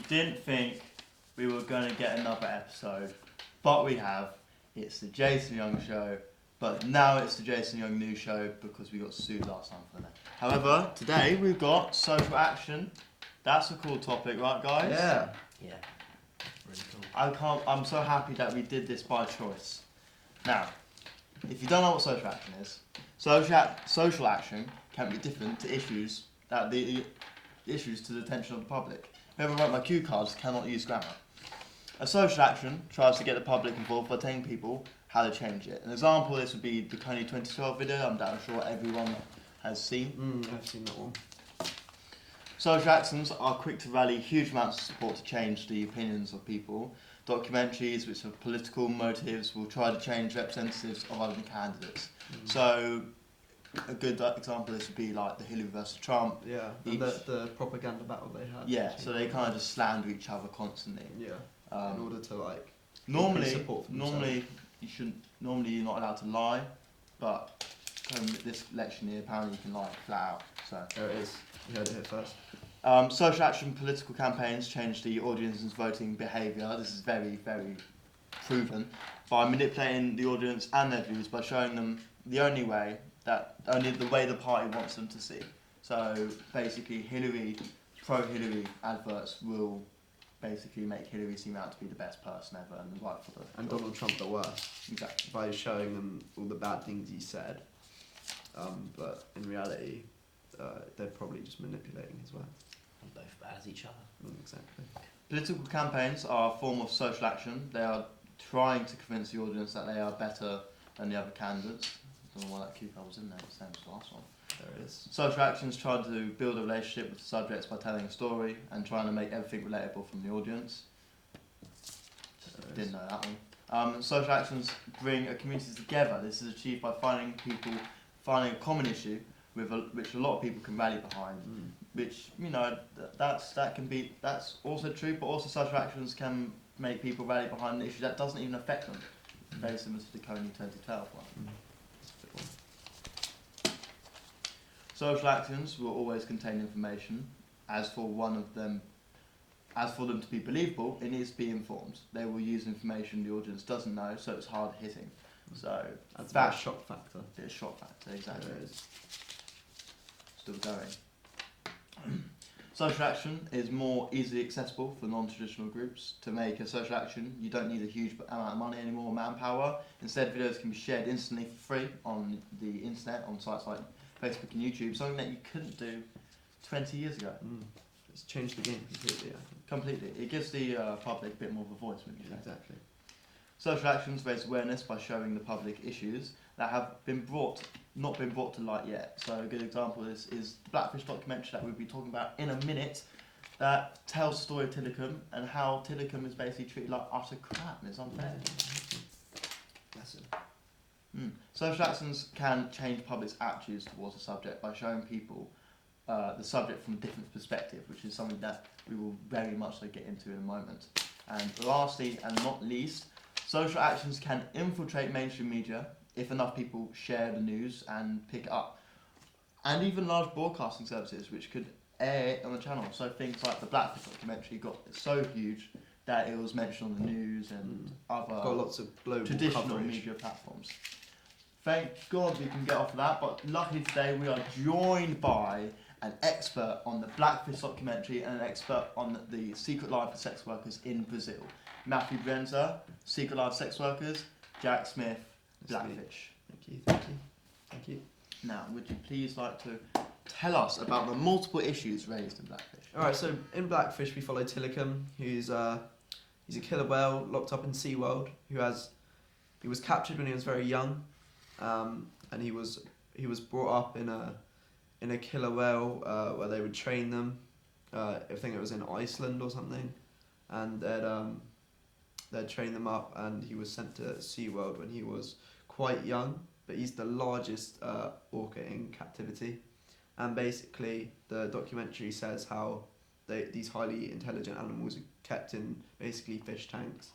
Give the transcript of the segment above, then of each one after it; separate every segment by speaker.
Speaker 1: didn't think we were going to get another episode, but we have. It's the Jason Young Show, but now it's the Jason Young News Show because we got sued last time for that. However, today we've got social action. That's a cool topic, right, guys?
Speaker 2: Yeah.
Speaker 3: Yeah. Really cool.
Speaker 1: I'm so happy that we did this by choice. Now, if you don't know what social action is, social action can be different to issues that the issues to the attention of the public. Whoever wrote my cue cards cannot use grammar. A social action tries to get the public involved by telling people how to change it. An example of this would be the Kony 2012 video. I'm damn sure everyone has seen.
Speaker 2: I've seen that one.
Speaker 1: Social actions are quick to rally huge amounts of support to change the opinions of people. Documentaries which have political motives will try to change representatives of other candidates. So a good example of this would be like the Hillary versus Trump.
Speaker 2: Yeah, and the propaganda battle they had.
Speaker 1: Yeah, so they kind of just slander each other constantly.
Speaker 2: Yeah, in order to like
Speaker 1: normally
Speaker 2: support for
Speaker 1: normally you're not allowed to lie, but this election year apparently you can lie flat out. So
Speaker 2: there it is. You heard it here first.
Speaker 1: Social action political campaigns change the audience's voting behaviour. This is very, very proven by manipulating the audience and their views by showing them the only way the party wants them to see. So basically, pro-Hillary adverts will basically make Hillary seem out to be the best person ever and right for the.
Speaker 2: And Donald Trump the worst.
Speaker 1: Exactly.
Speaker 2: By showing them all the bad things he said, but in reality, they're probably just manipulating as well.
Speaker 3: And both bad as each other.
Speaker 2: Exactly.
Speaker 1: Political campaigns are a form of social action. They are trying to convince the audience that they are better than the other candidates. I don't know why that cucumber was in there, it's the same as the last one.
Speaker 2: There it is.
Speaker 1: Social actions try to build a relationship with the subjects by telling a story and trying to make everything relatable from the audience. Didn't know that one. Social actions bring a community together. This is achieved by finding a common issue which a lot of people can rally behind. Which that's also true, but also social actions can make people rally behind an issue that doesn't even affect them. Very similar to the Kony 2012 one. Social actions will always contain information. As for them to be believable, it needs to be informed. They will use information the audience doesn't know, so it's hard hitting. So
Speaker 2: that's a shock factor.
Speaker 1: Bit of shock factor, exactly.
Speaker 2: There it is.
Speaker 1: Still going. Social action is more easily accessible for non-traditional groups. To make a social action, you don't need a huge amount of money anymore, manpower. Instead, videos can be shared instantly for free on the internet, on sites like Facebook and YouTube, something that you couldn't do 20 years ago.
Speaker 2: It's changed the game completely, I think.
Speaker 1: Completely. It gives the public a bit more of a voice, wouldn't you say?
Speaker 2: Exactly.
Speaker 1: Social actions raise awareness by showing the public issues that have not been brought to light yet. So a good example of this is the Blackfish documentary that we'll be talking about in a minute that tells the story of Tillicum and how Tillicum is basically treated like utter crap and it's unfair.
Speaker 2: That's it.
Speaker 1: Social actions can change public's attitudes towards the subject by showing people the subject from a different perspective, which is something that we will very much so get into in a moment. And lastly and not least, social actions can infiltrate mainstream media if enough people share the news and pick it up. And even large broadcasting services which could air it on the channel. So things like the Blackfish documentary got so huge that it was mentioned on the news and other
Speaker 2: got lots of global
Speaker 1: traditional
Speaker 2: coverage.
Speaker 1: media platforms. Thank God we can get off of that, but luckily today we are joined by an expert on the Blackfish documentary and an expert on the secret life of sex workers in Brazil. Matthew Brenza, Secret Life of Sex Workers, Jack Smith, Blackfish.
Speaker 2: Thank you.
Speaker 1: Now, would you please like to tell us about the multiple issues raised in Blackfish?
Speaker 2: Alright, so in Blackfish we follow Tillicum, who's he's a killer whale locked up in SeaWorld, he was captured when he was very young, and he was brought up in a killer whale where they would train them. I think it was in Iceland or something, and they'd train them up, and he was sent to SeaWorld when he was quite young, but he's the largest orca in captivity. And basically the documentary says how these highly intelligent animals are kept in basically fish tanks,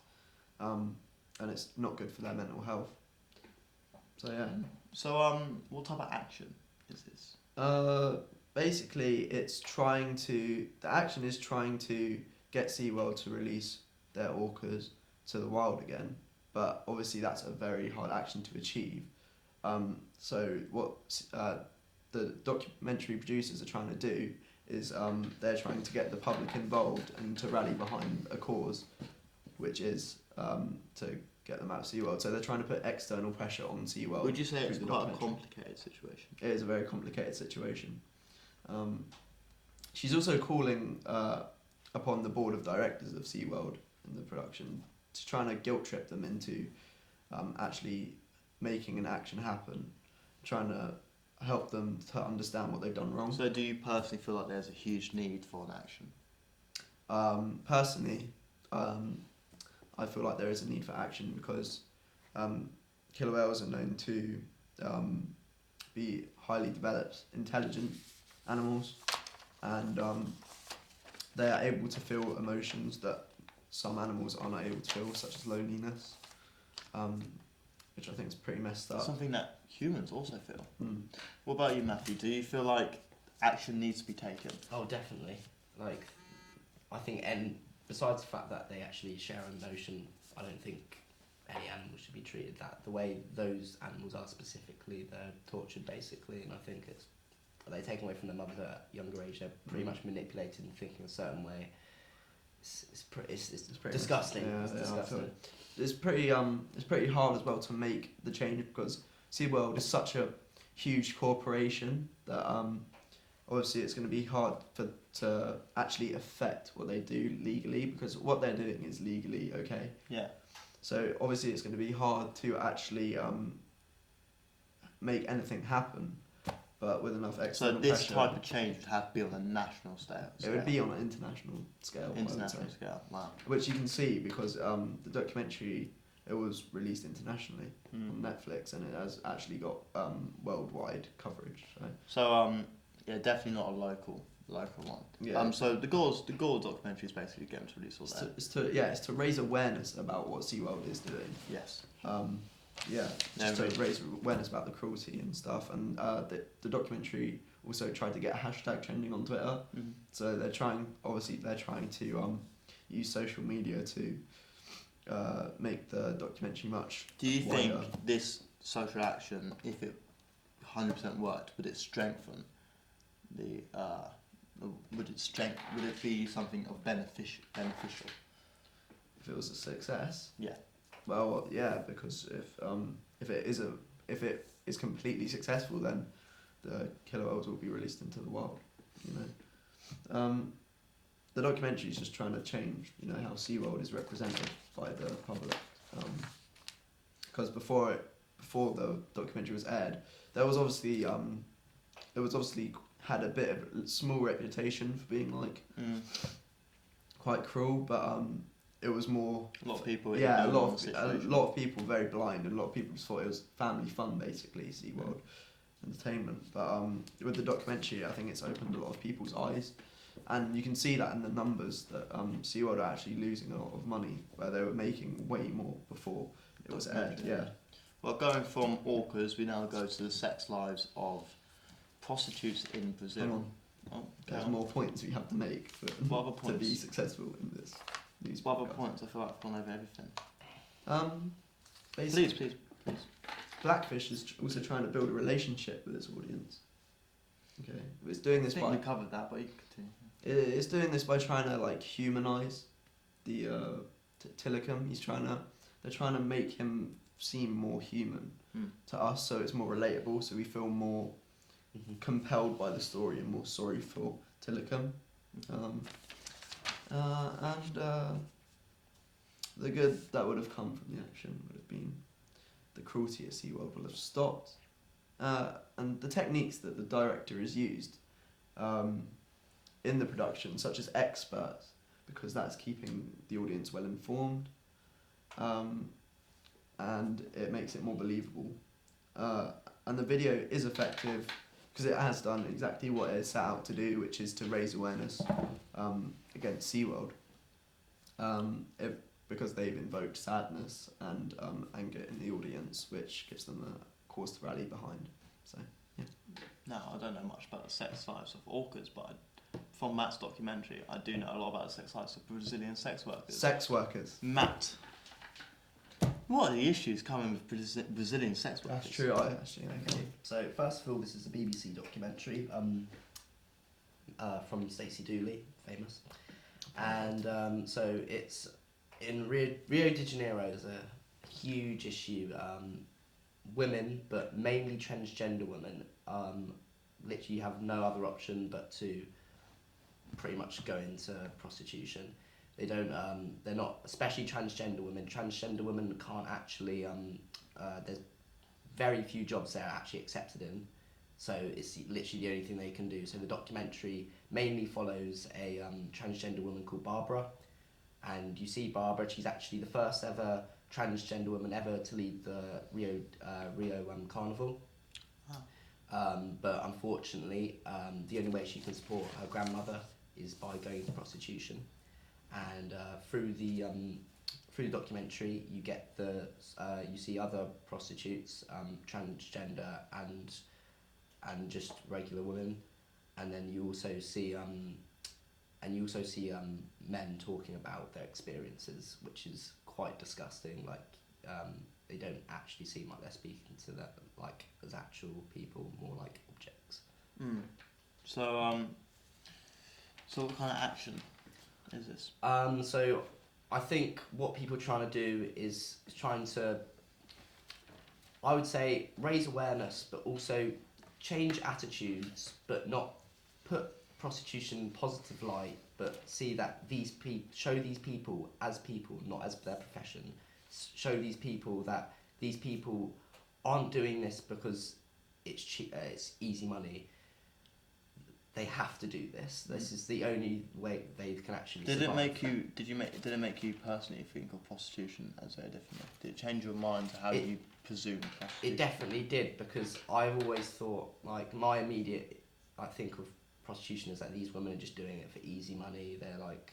Speaker 2: and it's not good for their mental health. So yeah.
Speaker 1: So what type of action is this?
Speaker 2: Basically the action is trying to get SeaWorld to release their orcas to the wild again, but obviously that's a very hard action to achieve. So what the documentary producers are trying to do is they're trying to get the public involved and to rally behind a cause, which is to get them out of SeaWorld. So they're trying to put external pressure on SeaWorld.
Speaker 1: Would you say it's
Speaker 2: through the
Speaker 1: quite a
Speaker 2: documentary.
Speaker 1: complicated situation?
Speaker 2: It is a very complicated situation. She's also calling upon the board of directors of SeaWorld in the production to try and guilt trip them into actually making an action happen, trying to help them to understand what they've done wrong.
Speaker 1: So do you personally feel like there's a huge need for an action?
Speaker 2: Personally, I feel like there is a need for action because killer whales are known to be highly developed, intelligent animals, and they are able to feel emotions that some animals are not able to feel, such as loneliness, which I think is pretty messed up.
Speaker 1: Something that humans also feel.
Speaker 2: Mm.
Speaker 1: What about you, Matthew? Do you feel like action needs to be taken?
Speaker 3: Oh, definitely. Like, I think, and besides the fact that they actually share emotion, I don't think any animal should be treated that the way those animals are specifically. They're tortured basically, and I think they're taken away from their mother at a younger age. They're pretty much manipulated and thinking a certain way. It's pretty disgusting.
Speaker 2: Yeah,
Speaker 3: it's
Speaker 2: yeah,
Speaker 3: disgusting.
Speaker 2: It's pretty hard as well to make the change because SeaWorld is such a huge corporation that obviously it's going to be hard to actually affect what they do legally because what they're doing is legally okay.
Speaker 1: Yeah.
Speaker 2: So obviously it's going to be hard to actually make anything happen, but with enough
Speaker 1: So
Speaker 2: external
Speaker 1: this
Speaker 2: pressure,
Speaker 1: type of change would have to be on a national scale.
Speaker 2: it would be on an international scale. I would
Speaker 1: international
Speaker 2: say.
Speaker 1: scale. Wow.
Speaker 2: Which you can see because the documentary, it was released internationally on Netflix and it has actually got worldwide coverage.
Speaker 1: So yeah, definitely not a local one.
Speaker 2: Yeah.
Speaker 1: So the Gore documentary is basically getting to release all that.
Speaker 2: It's to raise awareness about what SeaWorld is doing.
Speaker 1: Yes.
Speaker 2: Just to raise awareness about the cruelty and stuff. And the documentary also tried to get a hashtag trending on Twitter.
Speaker 1: Mhm.
Speaker 2: So they're trying to use social media to make the documentary much
Speaker 1: Do you
Speaker 2: wider.
Speaker 1: think this social action, if it 100% worked, would it strengthen the? Would it be something of beneficial?
Speaker 2: If it was a success?
Speaker 1: Yeah.
Speaker 2: Well, yeah, because if it is completely successful, then the killer whales will be released into the wild. You know, the documentary is just trying to change, how SeaWorld is represented by the public. Because before the documentary was aired, there was obviously had a bit of a small reputation for being quite cruel, but it was more.
Speaker 1: A lot of people.
Speaker 2: Yeah, a lot of people very blind, and a lot of people just thought it was family fun, basically, SeaWorld entertainment. But with the documentary, I think it's opened a lot of people's eyes, and you can see that in the numbers that SeaWorld are actually losing a lot of money, where they were making way more before it was aired. Yeah.
Speaker 1: Well, going from orcas, we now go to the sex lives of prostitutes in Brazil.
Speaker 2: Hang on.
Speaker 1: Oh,
Speaker 2: There's
Speaker 1: okay.
Speaker 2: more points we have to make
Speaker 1: What other
Speaker 2: to be
Speaker 1: points?
Speaker 2: successful in this. These
Speaker 1: What other
Speaker 2: podcasts.
Speaker 1: points? I feel like I've gone over everything.
Speaker 2: Basically,
Speaker 1: Please.
Speaker 2: Blackfish is also trying to build a relationship with its audience. Okay, it's doing
Speaker 1: I
Speaker 2: this
Speaker 1: think
Speaker 2: by
Speaker 1: we covered that, but you can continue.
Speaker 2: it's doing this by trying to humanize the Tilikum. They're trying to make him seem more human to us, so it's more relatable. So we feel more compelled by the story and more sorry for Tilikum. The good that would have come from the action would have been the cruelty at SeaWorld will have stopped, and the techniques that the director has used in the production, such as experts, because that's keeping the audience well informed, and it makes it more believable. And the video is effective because it has done exactly what it set out to do, which is to raise awareness against SeaWorld. Because they've invoked sadness and anger in the audience, which gives them a cause to rally behind. So, yeah.
Speaker 1: No, I don't know much about the sex lives of orcas, but I from Matt's documentary, I do know a lot about the sex lives of Brazilian sex workers.
Speaker 2: Sex workers.
Speaker 1: Matt, what are the issues coming with Brazilian sex workers?
Speaker 2: That's true. I actually think.
Speaker 3: So first of all, this is a BBC documentary from Stacey Dooley, famous, and so it's in Rio de Janeiro. There's a huge issue. Women, but mainly transgender women, literally have no other option but to pretty much go into prostitution. They don't. They're not, especially transgender women. Transgender women can't actually. There's very few jobs they're actually accepted in, so it's literally the only thing they can do. So the documentary mainly follows a transgender woman called Barbara, and you see Barbara. She's actually the first ever transgender woman ever to lead the Rio Carnival. But unfortunately, the only way she can support her grandmother is by going into prostitution. And through the documentary, you get you see other prostitutes, transgender and just regular women, and then you also see men talking about their experiences, which is quite disgusting. Like they don't actually seem like they're speaking to them like as actual people, more like objects.
Speaker 1: So what kind of action is this?
Speaker 3: So I think what people are trying to do is trying to, I would say, raise awareness, but also change attitudes, but not put prostitution in positive light, but see that show these people as people, not as their profession. Show these people that these people aren't doing this because it's easy money. They have to do this. This is the only way they can actually survive.
Speaker 1: Did it make you personally think of prostitution as very differently? Did it change your mind to how you presume prostitution?
Speaker 3: It definitely did, because I've always thought, like, my immediate, I think of prostitution as that these women are just doing it for easy money. They're like,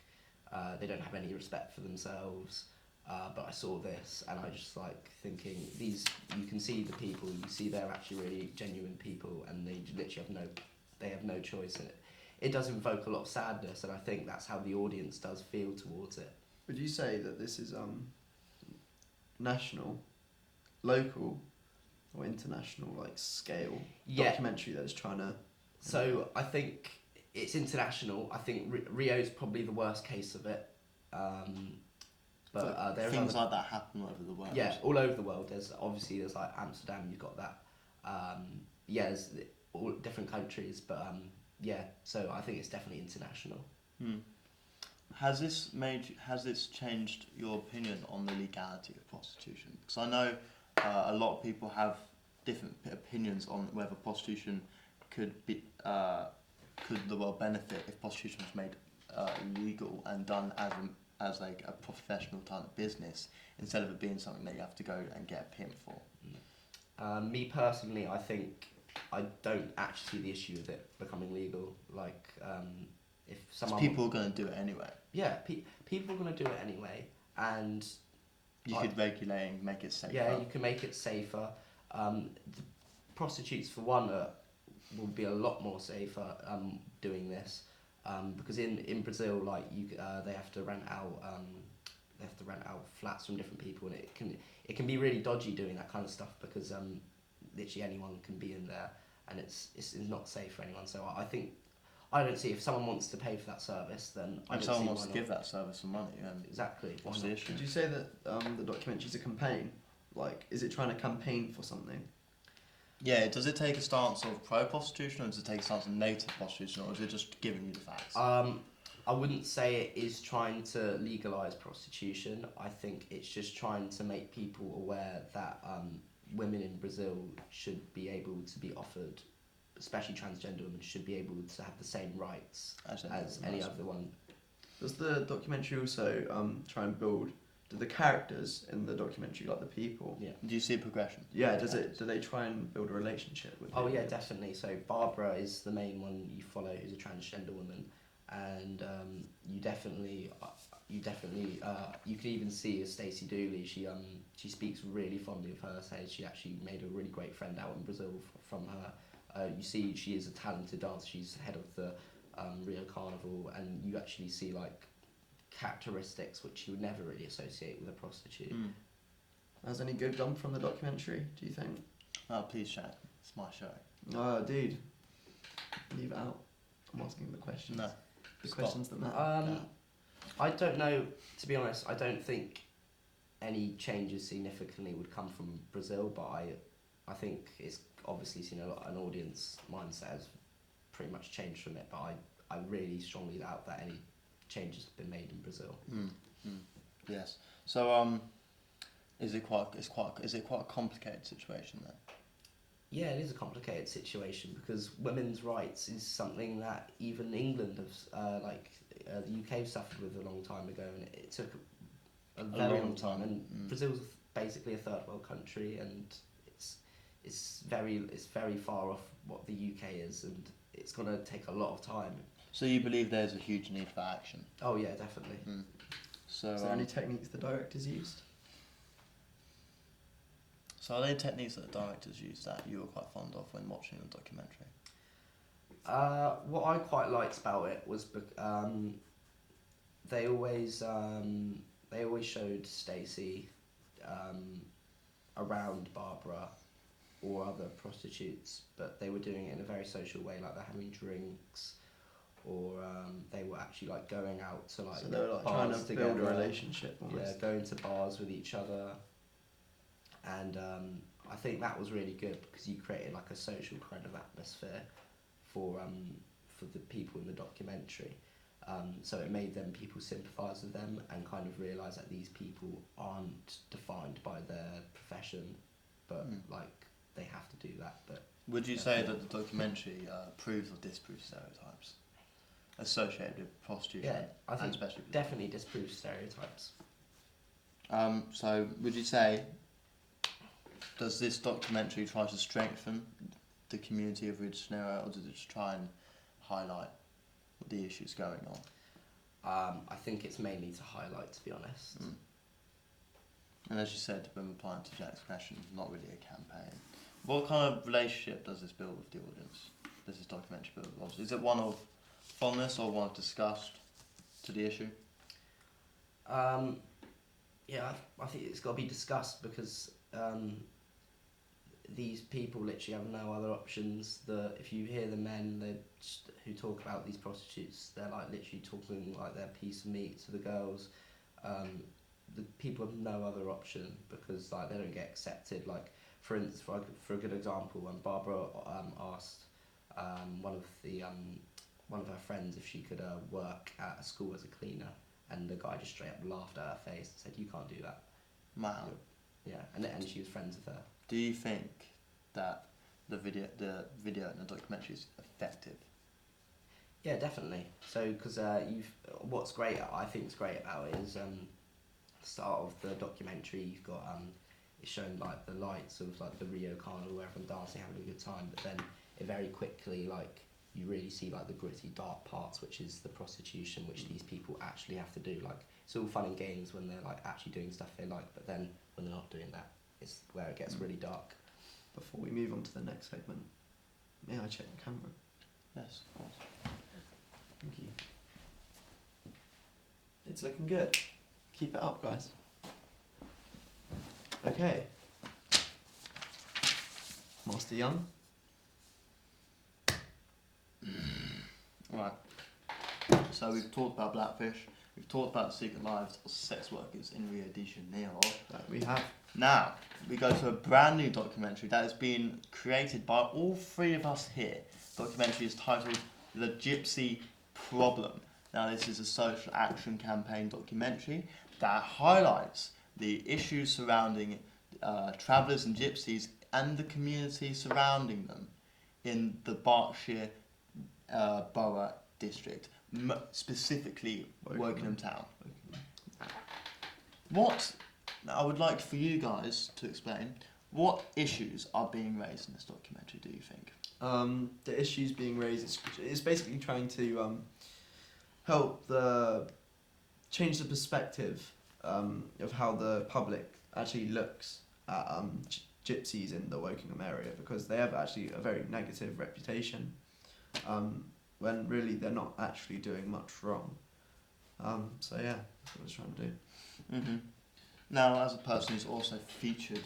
Speaker 3: they don't have any respect for themselves. But I saw this and I just like thinking, you can see the people, you see they're actually really genuine people, and they literally have no choice in it. It does invoke a lot of sadness, and I think that's how the audience does feel towards it.
Speaker 2: Would you say that this is national, local, or international like documentary that is trying to?
Speaker 3: So I think it's international. I think Rio's probably the worst case of it. But there's
Speaker 1: things like that happen all over the world.
Speaker 3: Yeah, all over the world. There's like Amsterdam. You've got that. There's all different countries, but so I think it's definitely international.
Speaker 1: Has this changed your opinion on the legality of prostitution? Because I know a lot of people have different opinions on whether prostitution could the world benefit if prostitution was made legal and done as like a professional type of business, instead of it being something that you have to go and get a pimp for.
Speaker 3: Me personally, I think I don't actually see the issue of it becoming legal. Like, if someone...
Speaker 1: People are going to do it anyway.
Speaker 3: Yeah, people are going to do it anyway, and...
Speaker 1: You could regulate and make it safer.
Speaker 3: Yeah, you can make it safer. The prostitutes, for one, will be a lot more safer doing this, because in Brazil, like they have to rent out flats from different people, and it can be really dodgy doing that kind of stuff, because literally anyone can be in there, and it's not safe for anyone. So I don't see, if someone wants to pay for that service, then
Speaker 1: if someone wants to give that service some money,
Speaker 3: exactly.
Speaker 1: What's the issue?
Speaker 2: Did you say that the documentary is a campaign? Like, is it trying to campaign for something?
Speaker 1: Yeah, does it take a stance of pro-prostitution, or does it take a stance of native prostitution, or is it just giving you the facts?
Speaker 3: I wouldn't say it is trying to legalise prostitution. I think it's just trying to make people aware that women in Brazil should be able to be offered, especially transgender women, should be able to have the same rights as any other one.
Speaker 2: Does the documentary also try and build... Do the characters in the documentary, like the people?
Speaker 3: Yeah.
Speaker 1: Do you see a progression?
Speaker 2: Yeah. Do they try and build a relationship with?
Speaker 3: Oh yeah, definitely. So Barbara is the main one you follow, who's a transgender woman, and you can even see as Stacey Dooley. She speaks really fondly of her. Says she actually made a really great friend out in Brazil from her. You see, she is a talented dancer. She's head of the Rio Carnival, and you actually see like characteristics which you would never really associate with a prostitute.
Speaker 2: Has any good come from the documentary, do you think?
Speaker 1: Oh, please, Shaq. It's my show.
Speaker 2: Oh, dude. Leave it out. I'm asking the questions.
Speaker 1: No.
Speaker 2: The
Speaker 1: Stop.
Speaker 2: questions that matter.
Speaker 1: No.
Speaker 3: I don't know, to be honest, I don't think any changes significantly would come from Brazil, but I think it's obviously seen an audience mindset has pretty much changed from it, but I really strongly doubt that any changes have been made in Brazil.
Speaker 1: Yes. So is it quite a complicated situation then?
Speaker 3: Yeah, it is a complicated situation because women's rights is something that even England has, the UK suffered with a long time ago, and it took a very long time. And Brazil's basically a third world country, and it's very far off what the UK is, and it's going to take a lot of time.
Speaker 1: So you believe there's a huge need for action?
Speaker 3: Oh yeah, definitely.
Speaker 1: So
Speaker 2: Is there any techniques the directors used?
Speaker 1: So are there techniques that the directors use that you were quite fond of when watching the documentary?
Speaker 3: What I quite liked about it was they always showed Stacey around Barbara or other prostitutes, but they were doing it in a very social way, like they're having drinks, or they were actually like going out to like
Speaker 2: So they were like trying to build a relationship almost.
Speaker 3: Yeah, going to bars with each other, and I think that was really good because you created like a social kind of atmosphere for the people in the documentary. So it made them people sympathise with them and kind of realise that these people aren't defined by their profession, but like they have to do that. But
Speaker 1: would you say that the documentary proves or disproves stereotypes associated with prostitution?
Speaker 3: yeah, I think
Speaker 1: and especially
Speaker 3: definitely disproves stereotypes.
Speaker 1: So would you say, does this documentary try to strengthen the community of Rio de Janeiro, or does it just try and highlight the issues going on?
Speaker 3: I think it's mainly to highlight, to be honest.
Speaker 1: And as you said, when replying to Jack's question, not really a campaign. What kind of relationship does this build with the audience? Does this documentary build with the audience? Is it one of fondness or one of disgust to the issue?
Speaker 3: Yeah, I think it's got to be discussed because these people literally have no other options. If you hear the men who talk about these prostitutes, they're like literally talking like they're a piece of meat to the girls. The people have no other option because like they don't get accepted. Like for instance, for a good example, when Barbara asked one of her friends if she could work at a school as a cleaner, and the guy just straight up laughed at her face and said, "You can't do that."
Speaker 1: Wow.
Speaker 3: Yeah, and she was friends with her.
Speaker 1: Do you think that the video and the documentary is effective?
Speaker 3: Yeah, definitely. So, because what's great, I think is great about it is the start of the documentary. You've got it's showing like the lights of like the Rio Carnival, where everyone dancing, having a good time. But then it very quickly like you really see like the gritty, dark parts, which is the prostitution, which these people actually have to do. Like it's all fun and games when they're like actually doing stuff they like, but then when they're not doing that, it's where it gets really dark.
Speaker 2: Before we move on to the next segment, may I check the camera?
Speaker 1: Yes, of course.
Speaker 2: Thank you. It's looking good. Keep it up, guys. Okay. Master Young.
Speaker 1: Right. So we've talked about Blackfish. We've talked about the secret lives of sex workers in Rio de Janeiro.
Speaker 2: That we have.
Speaker 1: Now, we go to a brand new documentary that has been created by all three of us here. The documentary is titled The Gypsy Problem. Now, this is a social action campaign documentary that highlights the issues surrounding travellers and gypsies and the community surrounding them in the Berkshire Borough district, specifically Wokingham Town. I would like for you guys to explain what issues are being raised in this documentary, do you think?
Speaker 2: The issues being raised is basically trying to help change the perspective of how the public actually looks at gypsies in the Wokingham area, because they have actually a very negative reputation. when really they're not actually doing much wrong. So yeah, that's what I was trying to do.
Speaker 1: Mm-hmm. Now, as a person who's also featured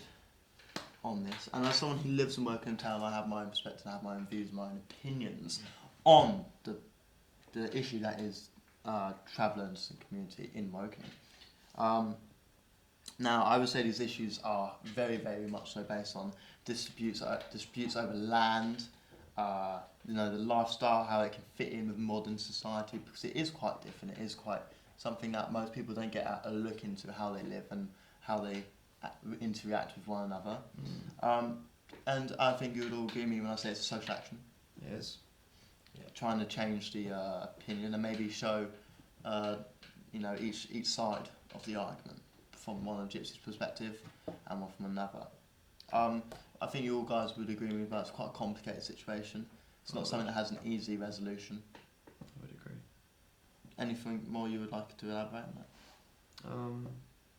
Speaker 1: on this, and as someone who lives and works in town, I have my own perspective, I have my own views, my own opinions on the issue that is travellers and community in Woking. Now, I would say these issues are very, very much so based on disputes over land, the lifestyle, how it can fit in with modern society, because it is quite different. It is quite something that most people don't get a look into how they live and how they interact with one another. And I think you would all agree with me when I say it's a social action.
Speaker 2: Yes.
Speaker 1: Trying to change the opinion and maybe show, each side of the argument from one of Gypsy's perspective and one from another. I think you all guys would agree with me that it's quite a complicated situation. It's not something that has an easy resolution.
Speaker 2: I would agree.
Speaker 1: Anything more you would like to elaborate on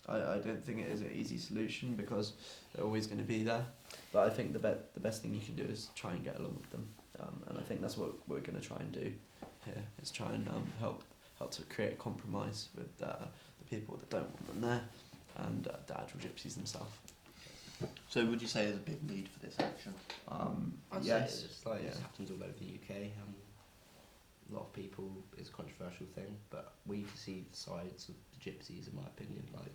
Speaker 1: that?
Speaker 2: I don't think it is an easy solution because they're always going to be there. But I think the best thing you can do is try and get along with them. And I think that's what we're going to try and do here, is try and help to create a compromise with the people that don't want them there and the actual Gypsies themselves.
Speaker 1: So would you say there's a big need for this action?
Speaker 3: I'd
Speaker 2: yes.
Speaker 3: say it's like it happens all over the UK. A lot of people, it's a controversial thing, but we see the sides of the Gypsies, in my opinion. Like,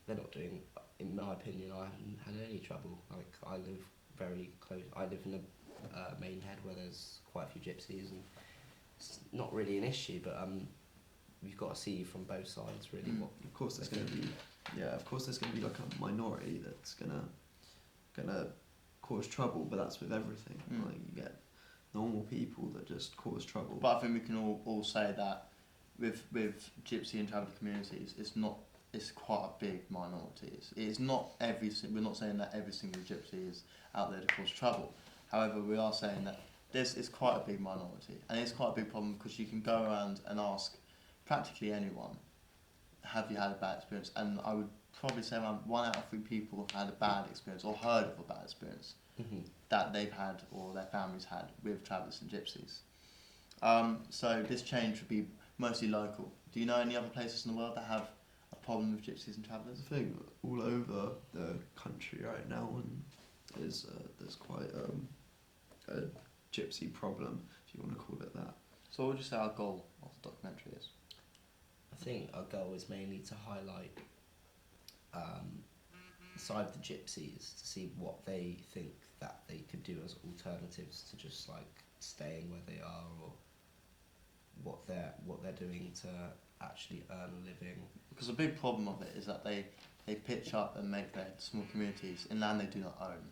Speaker 3: they're not doing, in my opinion, I haven't had any trouble. Like, I live very close, I live in a Maidenhead where there's quite a few Gypsies, and it's not really an issue, but you've got to see from both sides, really. What
Speaker 2: Of course there's going to be, like a minority that's gonna cause trouble, but that's with everything. Like, you get normal people that just cause trouble.
Speaker 1: But I think we can all say that with Gypsy and traveller communities, it's quite a big minority. It's not we're not saying that every single Gypsy is out there to cause trouble. However, we are saying that it's quite a big minority, and it's quite a big problem because you can go around and ask practically anyone, have you had a bad experience? And I would probably say around 1 out of 3 people have had a bad experience or heard of a bad experience that they've had or their families had with travellers and Gypsies. So this change would be mostly local. Do you know any other places in the world that have a problem with Gypsies and travellers?
Speaker 2: I think all over the country right now, and there's quite a Gypsy problem, if you want to call it that.
Speaker 1: So what would you say our goal of the documentary is?
Speaker 3: I think our goal is mainly to highlight the side of the Gypsies, to see what they think that they could do as alternatives to just like staying where they are, or what they're doing to actually earn a living.
Speaker 1: Because a big problem of it is that they pitch up and make their small communities in land they do not own,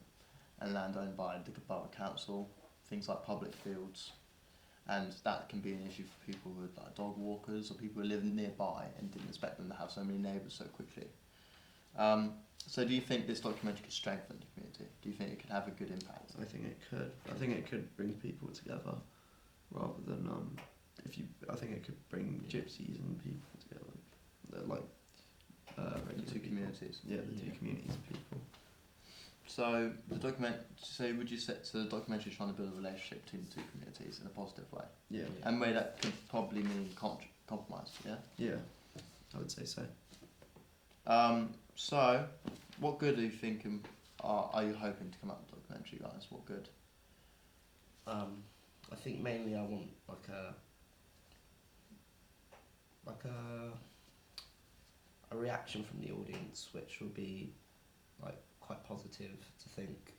Speaker 1: and land owned by the borough council, things like public fields, and that can be an issue for people who are like dog walkers or people who live nearby and didn't expect them to have so many neighbours so quickly. So do you think this documentary could strengthen the community? Do you think it could have a good impact?
Speaker 2: I think it could. I think it could bring people together, rather than I think it could bring Gypsies and people together. They're like
Speaker 1: The two communities.
Speaker 2: Yeah, the two communities of people.
Speaker 1: So would you say the documentary is trying to build a relationship between the two communities in a positive way?
Speaker 2: Yeah.
Speaker 1: And a way that could probably mean compromise, yeah?
Speaker 2: Yeah, I would say so.
Speaker 1: So, what good are you thinking, are you hoping to come up with the documentary, guys? What good?
Speaker 3: I think mainly I want a reaction from the audience, which will be like quite positive, to think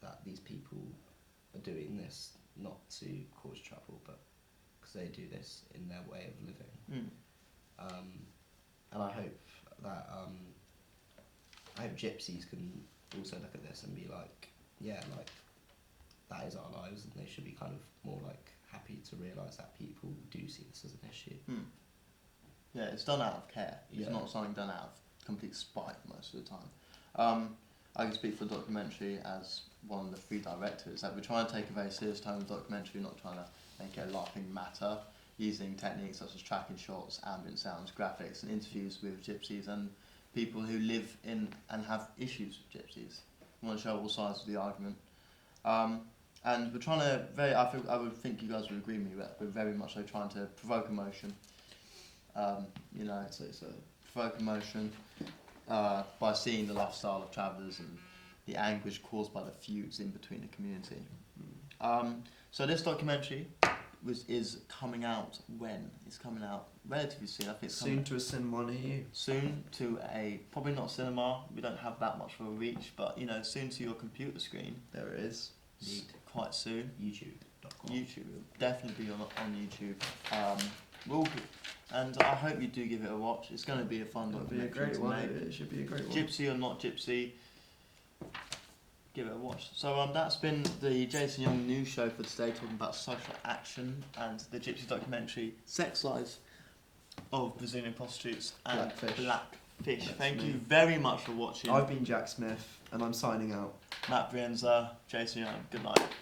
Speaker 3: that these people are doing this not to cause trouble, but because they do this in their way of living. And I hope that Gypsies can also look at this and be like, yeah, like that is our lives, and they should be kind of more like happy to realise that people do see this as an issue.
Speaker 1: Yeah, it's done out of care. It's
Speaker 3: Yeah.
Speaker 1: not something done out of complete spite most of the time. I can speak for the documentary as one of the 3 directors, that we're trying to take a very serious tone with the documentary, not trying to make it a laughing matter, using techniques such as tracking shots, ambient sounds, graphics, and interviews with Gypsies and people who live in and have issues with Gypsies. We want to show all sides of the argument. And we're trying to I would think you guys would agree with me that we're very much so trying to provoke emotion. You know,
Speaker 2: I'd say so.
Speaker 1: provoke emotion by seeing the lifestyle of travellers and the anguish caused by the feuds in between the community. So this documentary is coming out when? It's coming out relatively soon. I think it's
Speaker 2: Soon to a cinema near you.
Speaker 1: soon to a probably not cinema. We don't have that much of a reach, but you know, soon to your computer screen.
Speaker 2: There it is.
Speaker 3: Indeed.
Speaker 1: Quite soon.
Speaker 3: YouTube.com.
Speaker 1: YouTube will definitely be on YouTube. We'll be, and I hope you do give it a watch. It's going to be a fun
Speaker 2: It'll be a
Speaker 1: documentary
Speaker 2: great
Speaker 1: to
Speaker 2: one.
Speaker 1: make.
Speaker 2: It should be a great one.
Speaker 1: Gypsy or not gypsy, give it a watch. So that's been the Jason Young News Show for today, talking about social action and the Gypsy documentary, Sex Lives of Brazilian Prostitutes and
Speaker 2: Blackfish.
Speaker 1: Blackfish.
Speaker 2: Jack
Speaker 1: Thank you
Speaker 2: Smith.
Speaker 1: very much for watching.
Speaker 2: I've been Jack Smith, and I'm signing out.
Speaker 1: Matt Brienza, Jason Young. Good night.